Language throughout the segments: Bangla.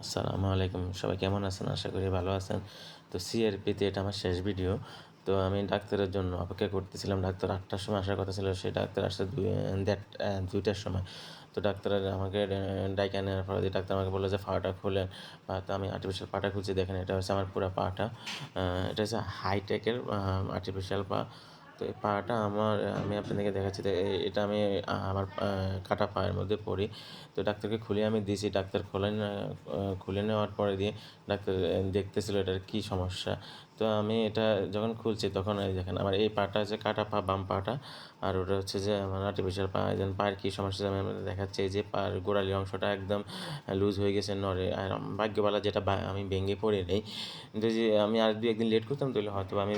আসসালামু আলাইকুম, সবাই কেমন আছেন? আশা করি ভালো আছেন। তো সিআরপিতে এটা আমার শেষ ভিডিও। তো আমি ডাক্তারের জন্য অপেক্ষা করতেছিলাম। ডাক্তার ৮টার সময় আসার কথা ছিল, সে ডাক্তার আসছে ২টার সময়। তো ডাক্তার আমাকে ডাইকা নেওয়ার পরে ডাক্তার আমাকে বললো যে পাটা খুলেন। তো আমি আর্টিফিশিয়াল পাটা খুলছি, দেখেন এটা হচ্ছে আমার পুরা পাটা। এটা হচ্ছে হাইটেকের আর্টিফিশিয়াল পা। তো এই পাটা আমি আপনাদেরকে দেখাচ্ছি। তো এটা আমি আমার কাটা পায়ের মধ্যে পড়ি। তো ডাক্তারকে খুলে আমি দিয়েছি, ডাক্তার খুলে নেওয়ার পরে দিয়ে ডাক্তার দেখতেছিল এটার কী সমস্যা। তো আমি এটা যখন খুলছি তখন এই দেখেন আমার এই পাটা হচ্ছে কাটা পা, বাম পাটা। আর ওটা হচ্ছে যে আমার আর্টিফিশিয়াল পা। এই পায়ের কী সমস্যা আমি আপনাদের দেখাচ্ছি। এই যে পায়ের গোড়ালি অংশটা একদম লুজ হয়ে গেছে, নড়ে। আর ভাগ্যবালা যেটা আমি ভেঙে পড়ে নেই। কিন্তু যে আমি আর ২-১ দিন লেট করতাম তাহলে হয়তো আমি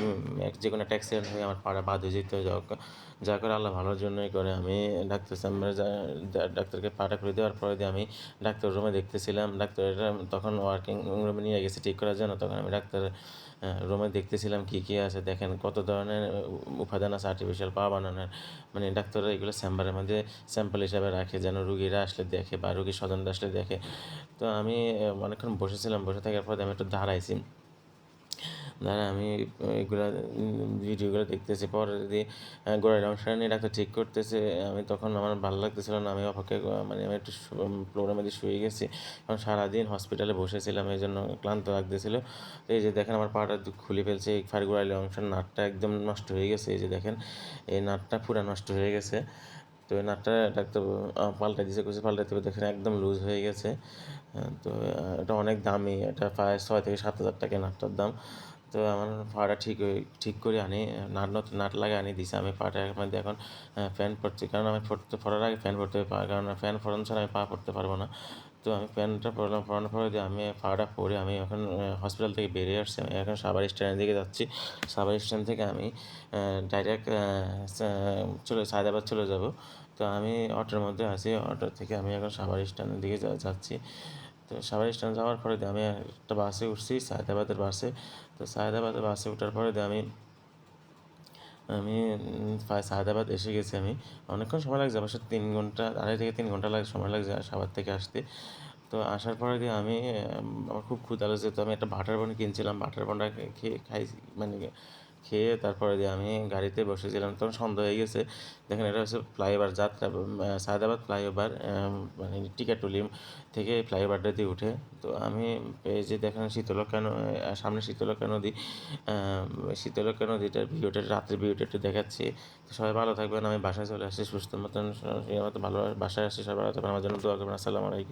যে কোনো একটা অ্যাক্সিডেন্ট হয়ে আমার পাটা বাদ হয়ে যেত। যা করে আল্লাহ ভালোর জন্যই করে। আমি ডাক্তার চেম্বারে ডাক্তারকে পাটা খুলে দেওয়ার পরে দিয়ে আমি ডাক্তার রুমে দেখতেছিলাম। ডাক্তারেরা তখন ওয়ার্কিং রুমে নিয়ে গেছে ঠিক করার জন্য। তখন আমি ডাক্তার রুমে দেখতেছিলাম কী আছে। দেখেন কত ধরনের উপাদান আছে আর্টিফিশিয়াল পা বানানোর। মানে ডাক্তাররা এগুলো চেম্বারের মধ্যে স্যাম্পল হিসাবে রাখে, যেন রুগীরা আসলে দেখে বা রুগীর স্বজনরা আসলে দেখে। তো আমি অনেকক্ষণ বসেছিলাম, বসে থাকার পর আমি একটু দাঁড়াইছি। আমি এগুলা ভিডিওগুলো দেখতেছি। পরে দিয়ে গোড়ালির অংশটা নিয়ে ডাক্তার ঠিক করতেছে। আমি তখন আমার ভালো লাগতেছিল না। আমি অপেক্ষা মানে আমি একটু ফ্লোরের মধ্যে শুয়ে গেছি। কারণ সারাদিন হসপিটালে বসেছিলাম, এই জন্য ক্লান্ত লাগতেছিল। তো এই যে দেখেন আমার পাটা খুলে ফেলছে। এই গোড়ালির অংশের নাটটা একদম নষ্ট হয়ে গেছে। এই যে দেখেন এই নাটটা পুরো নষ্ট হয়ে গেছে। তো এই নাটটা ডাক্তার পাল্টাই দিয়েছে, কিছু পাল্টাইতে হবে, দেখেন একদম লুজ হয়ে গেছে। তো এটা অনেক দামি, এটা প্রায় ৬,000 থেকে ৭,000 টাকা নাটটার দাম। তো আমার পাটা ঠিক করে আনি, নতুন নাট লাগিয়ে আনি দিছে। আমি পাটার মধ্যে এখন ফ্যান পরছি, কারণ আমি পরার আগে ফ্যান পরতে হবে, কারণ ফ্যান পরানো ছাড়া আমি পা পরতে পারবো না। তো আমি প্যান্টটা পরানোর পরে দিয়ে আমি পাটা পরে আমি এখন হসপিটাল থেকে বেরিয়ে আসছি। আমি এখন সাভার স্ট্যান্ডের দিকে যাচ্ছি। সাভার স্ট্যান্ড থেকে আমি ডাইরেক্ট সায়দাবাদ চলে যাব। তো আমি অটোর মধ্যে আছি, অটো থেকে আমি এখন সাভার স্ট্যান্ডের দিকে যাচ্ছি। তো সাভার স্ট্যান্ড যাওয়ার পরে দিয়ে আমি একটা বাসে উঠছি, সায়দাবাদের বাসে। তো সায়দাবাদের বাসে ওঠার পরে দিয়ে আমি আমি সায়দাবাদ এসে গেছি। আমি অনেকক্ষণ সময় লাগছে, অবশ্য 3 ঘন্টা, 2.5 থেকে 3 ঘন্টা সময় লাগছে সাভার থেকে আসতে। তো আসার পরে দিয়ে আমি আমার খুব ক্ষুধা লাগছে, তো আমি একটা বাটার বন কিনছিলাম। বাটার বনটা মানে খেয়ে তারপরে দিয়ে আমি গাড়িতে বসেছিলাম। তখন সন্ধ্যা হয়ে গেছে। দেখেন এটা হচ্ছে ফ্লাইওভার যাত্রা, সায়দাবাদ ফ্লাইওভার, মানে টিকাটুলি থেকে ফ্লাইওভারটা দিয়ে উঠে। তো আমি এই যে দেখেন সামনে শীতলক্ষ্যা নদী। শীতলক্ষ্যা নদীটার ভিডিওটা, রাত্রের ভিডিওটা একটু দেখাচ্ছি। তো সবাই ভালো থাকবেন। আমি বাসায় চলে আসছি সুস্থ মতন, ভালো বাসায় আসছি। সবাই ভালো থাকবেন, আমার জন্য দোয়া করবেন। আসসালামু আলাইকুম।